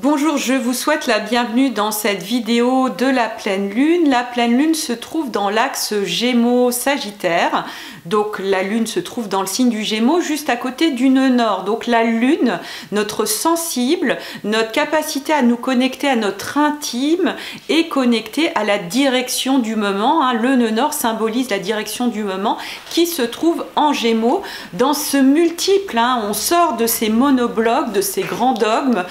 Bonjour, je vous souhaite la bienvenue dans cette vidéo de la pleine lune. La pleine lune se trouve dans l'axe Gémeaux-Sagittaire. Donc la lune se trouve dans le signe du Gémeaux, juste à côté du nœud nord. Donc la lune, notre sensible, notre capacité à nous connecter à notre intime est connectée à la direction du moment. Le nœud nord symbolise la direction du moment qui se trouve en Gémeaux. Dans ce multiple, on sort de ces monoblocs, de ces grands dogmes,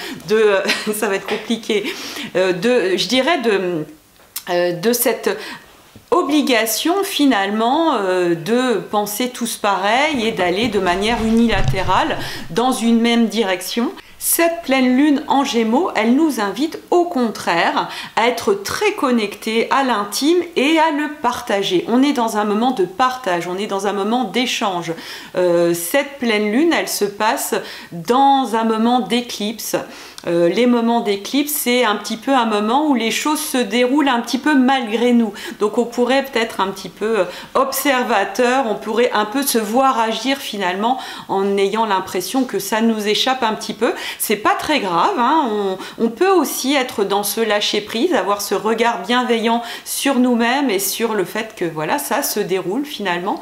ça va être compliqué, de cette obligation finalement de penser tous pareil et d'aller de manière unilatérale dans une même direction. Cette pleine lune en Gémeaux, elle nous invite au contraire à être très connectés à l'intime et à le partager. On est dans un moment de partage, on est dans un moment d'échange. Cette pleine lune, elle se passe dans un moment d'éclipse. Les moments d'éclipse, c'est un petit peu un moment où les choses se déroulent un petit peu malgré nous. Donc on pourrait peut-être un petit peu observateur, on pourrait un peu se voir agir finalement en ayant l'impression que ça nous échappe un petit peu. C'est pas très grave, on peut aussi être dans ce lâcher prise, avoir ce regard bienveillant sur nous-mêmes et sur le fait que voilà, ça se déroule finalement.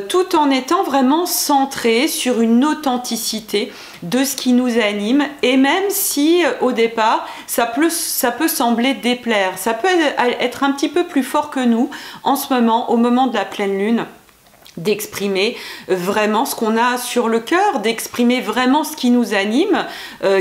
Tout en étant vraiment centré sur une authenticité de ce qui nous anime, et même si au départ ça peut sembler déplaire, ça peut être un petit peu plus fort que nous en ce moment, au moment de la pleine lune, d'exprimer vraiment ce qu'on a sur le cœur, d'exprimer vraiment ce qui nous anime,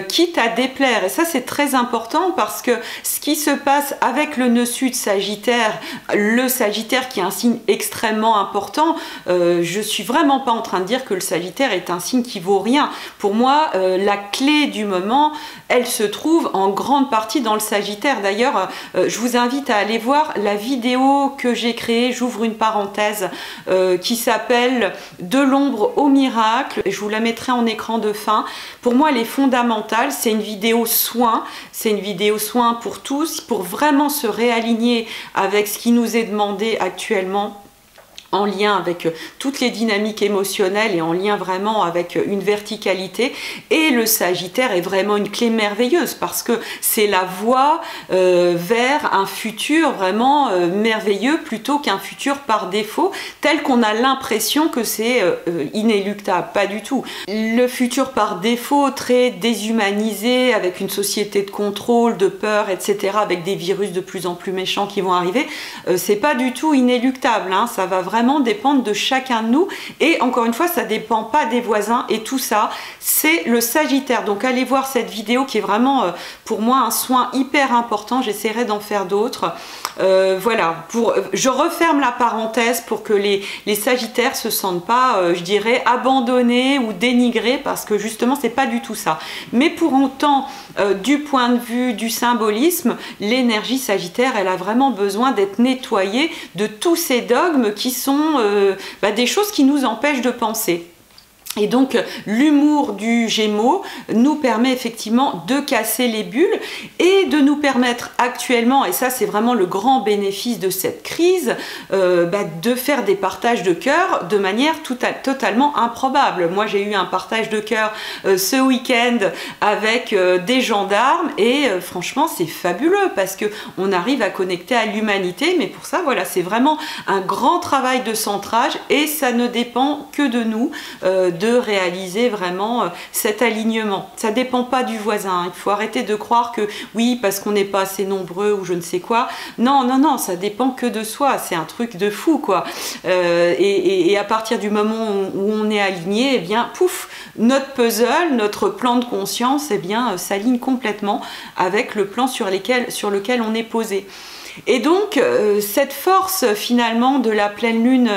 quitte à déplaire. Et ça, c'est très important parce que ce qui se passe avec le nœud sud Sagittaire, le Sagittaire qui est un signe extrêmement important, je suis vraiment pas en train de dire que le Sagittaire est un signe qui vaut rien. Pour moi, la clé du moment, elle se trouve en grande partie dans le Sagittaire. D'ailleurs, je vous invite à aller voir la vidéo que j'ai créée, j'ouvre une parenthèse, qui s'appelle De l'ombre au miracle. Je vous la mettrai en écran de fin. Pour moi, elle est fondamentale. C'est une vidéo soin. C'est une vidéo soin pour tous, pour vraiment se réaligner avec ce qui nous est demandé actuellement, en lien avec toutes les dynamiques émotionnelles et en lien vraiment avec une verticalité. Et le Sagittaire est vraiment une clé merveilleuse parce que c'est la voie vers un futur vraiment merveilleux plutôt qu'un futur par défaut tel qu'on a l'impression que c'est inéluctable. Pas du tout. Le futur par défaut très déshumanisé avec une société de contrôle, de peur, etc., avec des virus de plus en plus méchants qui vont arriver, c'est pas du tout inéluctable. Ça va vraiment dépendre de chacun de nous, et encore une fois, ça dépend pas des voisins, et tout ça, c'est le Sagittaire. Donc allez voir cette vidéo qui est vraiment pour moi un soin hyper important. J'essaierai d'en faire d'autres. Voilà, je referme la parenthèse pour que les Sagittaires se sentent pas, je dirais, abandonnés ou dénigrés, parce que justement c'est pas du tout ça. Mais pour autant, du point de vue du symbolisme, l'énergie Sagittaire, elle a vraiment besoin d'être nettoyée de tous ces dogmes qui sont des choses qui nous empêchent de penser. Et donc l'humour du Gémeaux nous permet effectivement de casser les bulles et de nous permettre actuellement, et ça c'est vraiment le grand bénéfice de cette crise, de faire des partages de cœur de manière totalement improbable. Moi j'ai eu un partage de cœur ce week-end avec des gendarmes, et franchement c'est fabuleux parce que on arrive à connecter à l'humanité. Mais pour ça, voilà, c'est vraiment un grand travail de centrage, et ça ne dépend que de nous, de réaliser vraiment cet alignement. Ça dépend pas du voisin. Il faut arrêter de croire que oui, parce qu'on n'est pas assez nombreux ou je ne sais quoi. Non, non, non, ça dépend que de soi. C'est un truc de fou, quoi. Et à partir du moment où on est aligné, eh bien, pouf, notre puzzle, notre plan de conscience, eh bien, s'aligne complètement avec le plan sur lequel on est posé. Et donc, cette force finalement de la pleine lune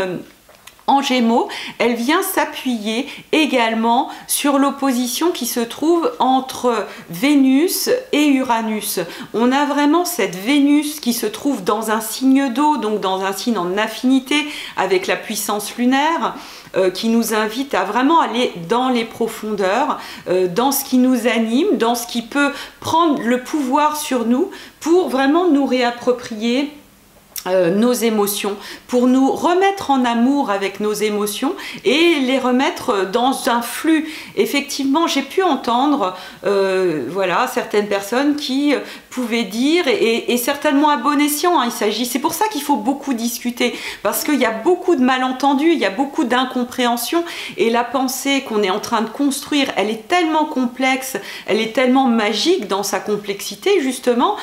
en Gémeaux, elle vient s'appuyer également sur l'opposition qui se trouve entre Vénus et Uranus. On a vraiment cette Vénus qui se trouve dans un signe d'eau, donc dans un signe en affinité avec la puissance lunaire, qui nous invite à vraiment aller dans les profondeurs, dans ce qui nous anime, dans ce qui peut prendre le pouvoir sur nous pour vraiment nous réapproprier nos émotions, pour nous remettre en amour avec nos émotions et les remettre dans un flux. Effectivement, j'ai pu entendre voilà, certaines personnes qui pouvaient dire, et certainement à bon escient, hein, c'est pour ça qu'il faut beaucoup discuter, parce qu'il y a beaucoup de malentendus, il y a beaucoup d'incompréhension, et la pensée qu'on est en train de construire, elle est tellement complexe, elle est tellement magique dans sa complexité, justement,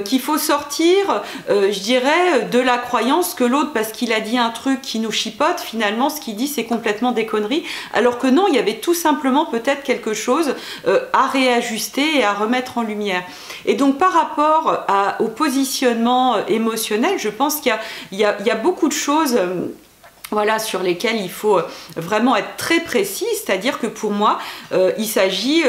qu'il faut sortir, je dirais, de la croyance que l'autre, parce qu'il a dit un truc qui nous chipote, finalement ce qu'il dit c'est complètement des conneries, alors que non, il y avait tout simplement peut-être quelque chose à réajuster et à remettre en lumière. Et donc par rapport au positionnement émotionnel, je pense qu'il y a beaucoup de choses voilà, sur lesquels il faut vraiment être très précis, c'est-à-dire que pour moi, il s'agit,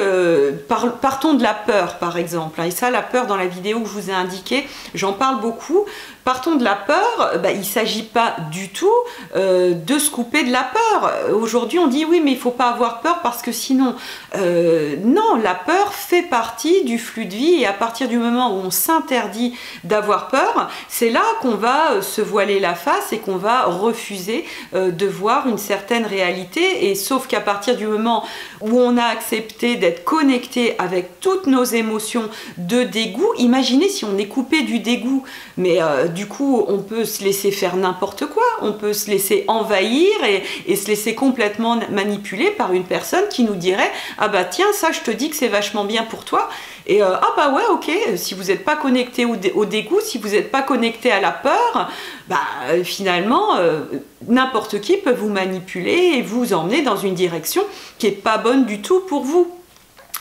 partons de la peur par exemple, et ça la peur dans la vidéo que je vous ai indiqué, j'en parle beaucoup, partons de la peur, il ne s'agit pas du tout de se couper de la peur. Aujourd'hui on dit oui mais il ne faut pas avoir peur parce que sinon, non, la peur fait partie du flux de vie et à partir du moment où on s'interdit d'avoir peur, c'est là qu'on va se voiler la face et qu'on va refuser de voir une certaine réalité, et sauf qu'à partir du moment où on a accepté d'être connecté avec toutes nos émotions de dégoût, imaginez si on est coupé du dégoût, mais du coup on peut se laisser faire n'importe quoi, on peut se laisser envahir et se laisser complètement manipuler par une personne qui nous dirait ah bah tiens ça je te dis que c'est vachement bien pour toi, et ah bah ouais ok, si vous n'êtes pas connecté au dégoût, si vous n'êtes pas connecté à la peur, finalement n'importe qui peut vous manipuler et vous emmener dans une direction qui n'est pas bonne du tout pour vous.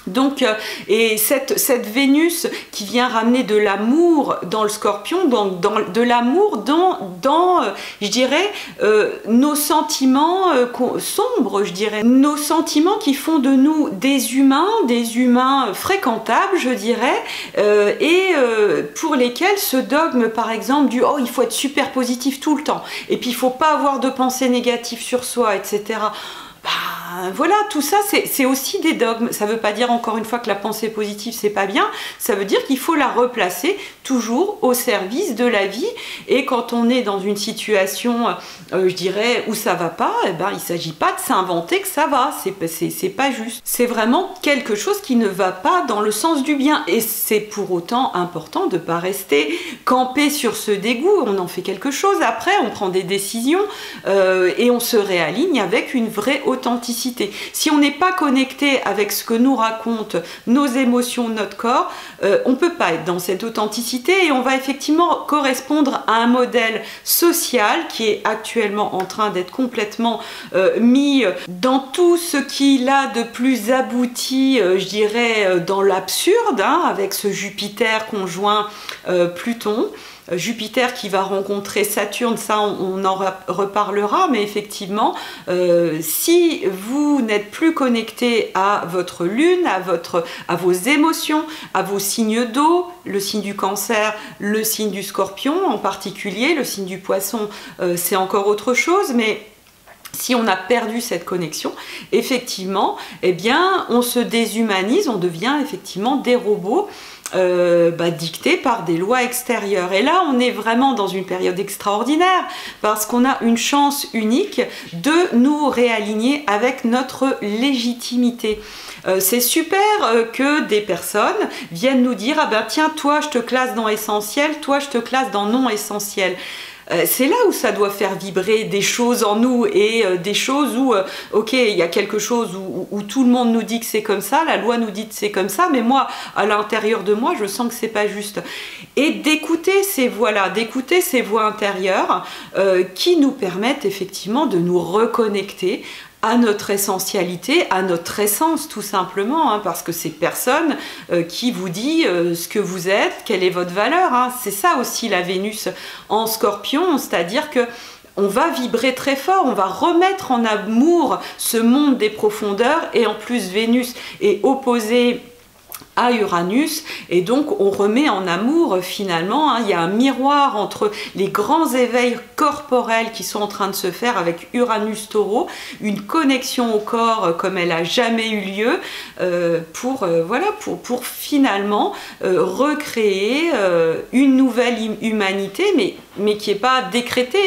Donc, et cette Vénus qui vient ramener de l'amour dans le Scorpion, de l'amour dans je dirais, nos sentiments sombres, je dirais, nos sentiments qui font de nous des humains fréquentables, je dirais, et pour lesquels ce dogme, par exemple, du « oh, il faut être super positif tout le temps, et puis il ne faut pas avoir de pensée négative sur soi, etc. » Voilà, tout ça c'est aussi des dogmes. Ça ne veut pas dire encore une fois que la pensée positive c'est pas bien, ça veut dire qu'il faut la replacer toujours au service de la vie, et quand on est dans une situation je dirais où ça va pas, il ne s'agit pas de s'inventer que ça va, c'est pas juste, c'est vraiment quelque chose qui ne va pas dans le sens du bien, et c'est pour autant important de ne pas rester campé sur ce dégoût, on en fait quelque chose après, on prend des décisions et on se réaligne avec une vraie authenticité. Si on n'est pas connecté avec ce que nous racontent nos émotions, notre corps, on ne peut pas être dans cette authenticité, et on va effectivement correspondre à un modèle social qui est actuellement en train d'être complètement mis dans tout ce qu'il a de plus abouti, je dirais, dans l'absurde, hein, avec ce Jupiter conjoint Pluton. Jupiter qui va rencontrer Saturne, ça on en reparlera, mais effectivement, si vous n'êtes plus connecté à votre lune, à vos émotions, à vos signes d'eau, le signe du Cancer, le signe du Scorpion en particulier, le signe du Poisson, c'est encore autre chose, mais si on a perdu cette connexion, effectivement, eh bien, on se déshumanise, on devient effectivement des robots dictés par des lois extérieures. Et là, on est vraiment dans une période extraordinaire parce qu'on a une chance unique de nous réaligner avec notre légitimité. C'est super que des personnes viennent nous dire « Ah ben tiens, toi je te classe dans essentiel, toi je te classe dans non essentiel ». C'est là où ça doit faire vibrer des choses en nous, et des choses où, ok, il y a quelque chose où tout le monde nous dit que c'est comme ça, la loi nous dit que c'est comme ça, mais moi, à l'intérieur de moi, je sens que c'est pas juste. Et d'écouter ces voix-là, d'écouter ces voix intérieures qui nous permettent effectivement de nous reconnecter à notre essentialité, à notre essence tout simplement, hein, parce que c'est personne qui vous dit ce que vous êtes, quelle est votre valeur, hein. C'est ça aussi la Vénus en Scorpion, c'est-à-dire que on va vibrer très fort, on va remettre en amour ce monde des profondeurs, et en plus Vénus est opposée à Uranus, et donc on remet en amour finalement, hein, il y a un miroir entre les grands éveils corporels qui sont en train de se faire avec Uranus Taureau, une connexion au corps comme elle n'a jamais eu lieu, pour finalement recréer une nouvelle humanité, mais mais qui n'est pas décrété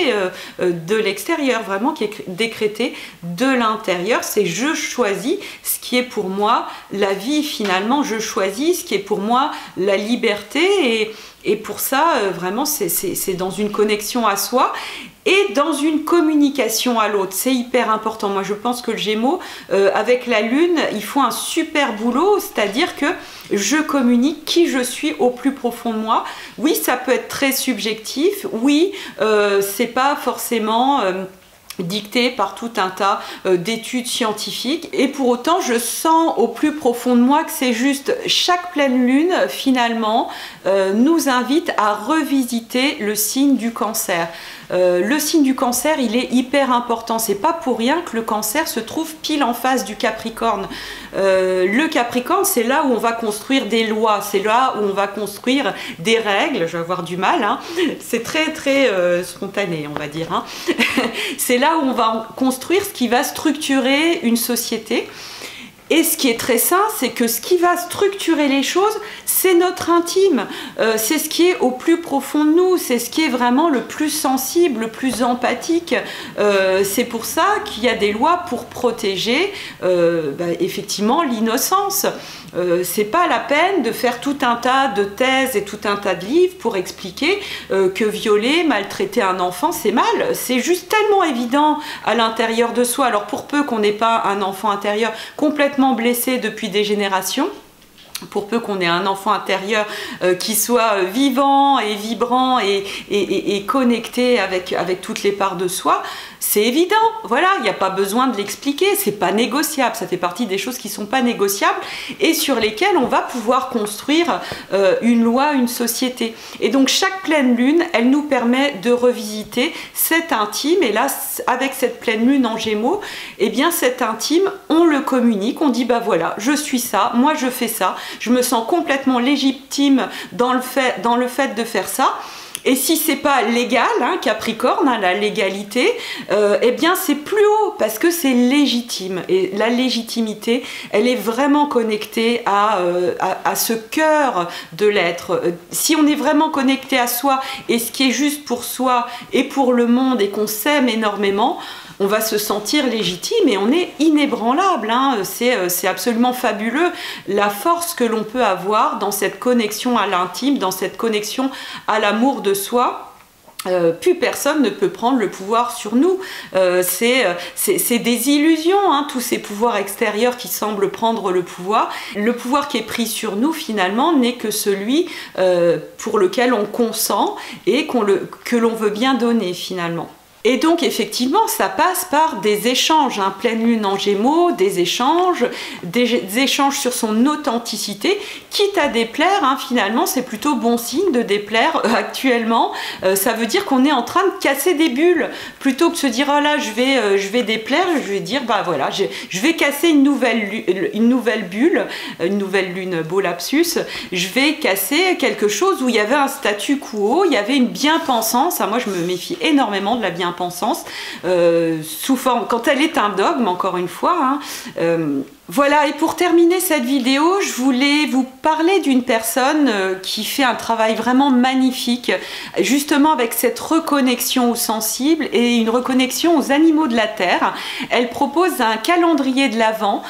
de l'extérieur, vraiment qui est décrété de l'intérieur. C'est je choisis ce qui est pour moi la vie finalement, je choisis ce qui est pour moi la liberté et pour ça, vraiment, c'est dans une connexion à soi et dans une communication à l'autre. C'est hyper important. Moi, je pense que le Gémeaux, avec la Lune, ils font un super boulot, c'est-à-dire que je communique qui je suis au plus profond de moi. Oui, ça peut être très subjectif. Oui, c'est pas forcément dicté par tout un tas d'études scientifiques, et pour autant je sens au plus profond de moi que c'est juste chaque pleine lune finalement nous invite à revisiter le signe du Cancer. Le signe du Cancer, il est hyper important. C'est pas pour rien que le Cancer se trouve pile en face du Capricorne. Le Capricorne, c'est là où on va construire des lois, c'est là où on va construire des règles. Je vais avoir du mal, hein. C'est très très spontané, on va dire, hein. C'est là où on va construire ce qui va structurer une société. Et ce qui est très sain, c'est que ce qui va structurer les choses, c'est notre intime. C'est ce qui est au plus profond de nous, c'est ce qui est vraiment le plus sensible, le plus empathique. C'est pour ça qu'il y a des lois pour protéger effectivement l'innocence. C'est pas la peine de faire tout un tas de thèses et tout un tas de livres pour expliquer que violer, maltraiter un enfant, c'est mal. C'est juste tellement évident à l'intérieur de soi. Alors pour peu qu'on n'ait pas un enfant intérieur complètement blessé depuis des générations, pour peu qu'on ait un enfant intérieur qui soit vivant et vibrant et connecté avec toutes les parts de soi, c'est évident, voilà, il n'y a pas besoin de l'expliquer, c'est pas négociable, ça fait partie des choses qui sont pas négociables et sur lesquelles on va pouvoir construire une loi, une société. Et donc chaque pleine lune, elle nous permet de revisiter cet intime, et là, avec cette pleine lune en Gémeaux, eh bien cet intime, on le communique, on dit bah voilà, je suis ça, moi je fais ça, je me sens complètement légitime dans le fait de faire ça. Et si c'est pas légal, hein, Capricorne, hein, la légalité, eh bien c'est plus haut parce que c'est légitime. Et la légitimité, elle est vraiment connectée à ce cœur de l'être. Si on est vraiment connecté à soi et ce qui est juste pour soi et pour le monde et qu'on s'aime énormément, on va se sentir légitime et on est inébranlable, hein. C'est absolument fabuleux la force que l'on peut avoir dans cette connexion à l'intime, dans cette connexion à l'amour de soi. Plus personne ne peut prendre le pouvoir sur nous. C'est des illusions, hein, tous ces pouvoirs extérieurs qui semblent prendre le pouvoir. Le pouvoir qui est pris sur nous finalement n'est que celui pour lequel on consent et que l'on veut bien donner finalement. Et donc effectivement ça passe par des échanges, hein, pleine lune en Gémeaux, des échanges sur son authenticité, quitte à déplaire, hein, finalement c'est plutôt bon signe de déplaire actuellement, ça veut dire qu'on est en train de casser des bulles, plutôt que de se dire oh là je vais déplaire, je vais dire bah voilà, je vais casser une nouvelle bulle, une nouvelle lune, beau lapsus, je vais casser quelque chose où il y avait un statu quo, il y avait une bien-pensance, hein, moi je me méfie énormément de la bien-pensance, sous forme, quand elle est un dogme, encore une fois, hein. Voilà, et pour terminer cette vidéo, je voulais vous parler d'une personne qui fait un travail vraiment magnifique, justement avec cette reconnexion aux sensibles et une reconnexion aux animaux de la terre. Elle propose un calendrier de l'Avent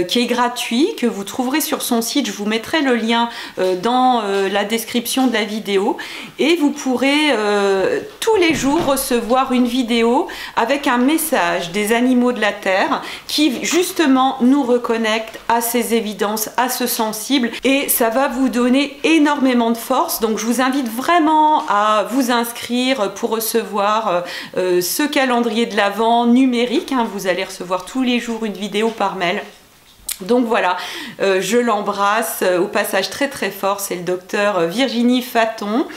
qui est gratuit, que vous trouverez sur son site. Je vous mettrai le lien dans la description de la vidéo, et vous pourrez tous les jours recevoir une vidéo avec un message des animaux de la terre qui justement nous reconnecte à ces évidences, à ce sensible, et ça va vous donner énormément de force. Donc je vous invite vraiment à vous inscrire pour recevoir ce calendrier de l'Avent numérique, hein. Vous allez recevoir tous les jours une vidéo par mail. Donc voilà, je l'embrasse au passage très très fort. C'est le docteur Virginie Faton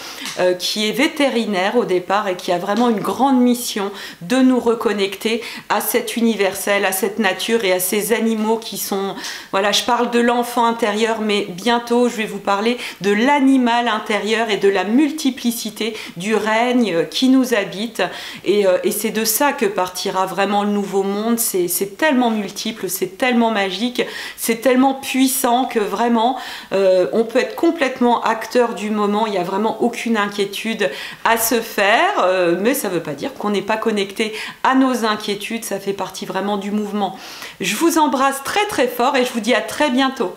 qui est vétérinaire au départ et qui a vraiment une grande mission de nous reconnecter à cet universel, à cette nature et à ces animaux qui sont... Voilà, je parle de l'enfant intérieur, mais bientôt je vais vous parler de l'animal intérieur et de la multiplicité du règne qui nous habite. Et c'est de ça que partira vraiment le nouveau monde. C'est tellement multiple, c'est tellement magique. c'est tellement puissant que vraiment on peut être complètement acteur du moment, il n'y a vraiment aucune inquiétude à se faire, mais ça ne veut pas dire qu'on n'est pas connecté à nos inquiétudes, ça fait partie vraiment du mouvement. Je vous embrasse très très fort et je vous dis à très bientôt.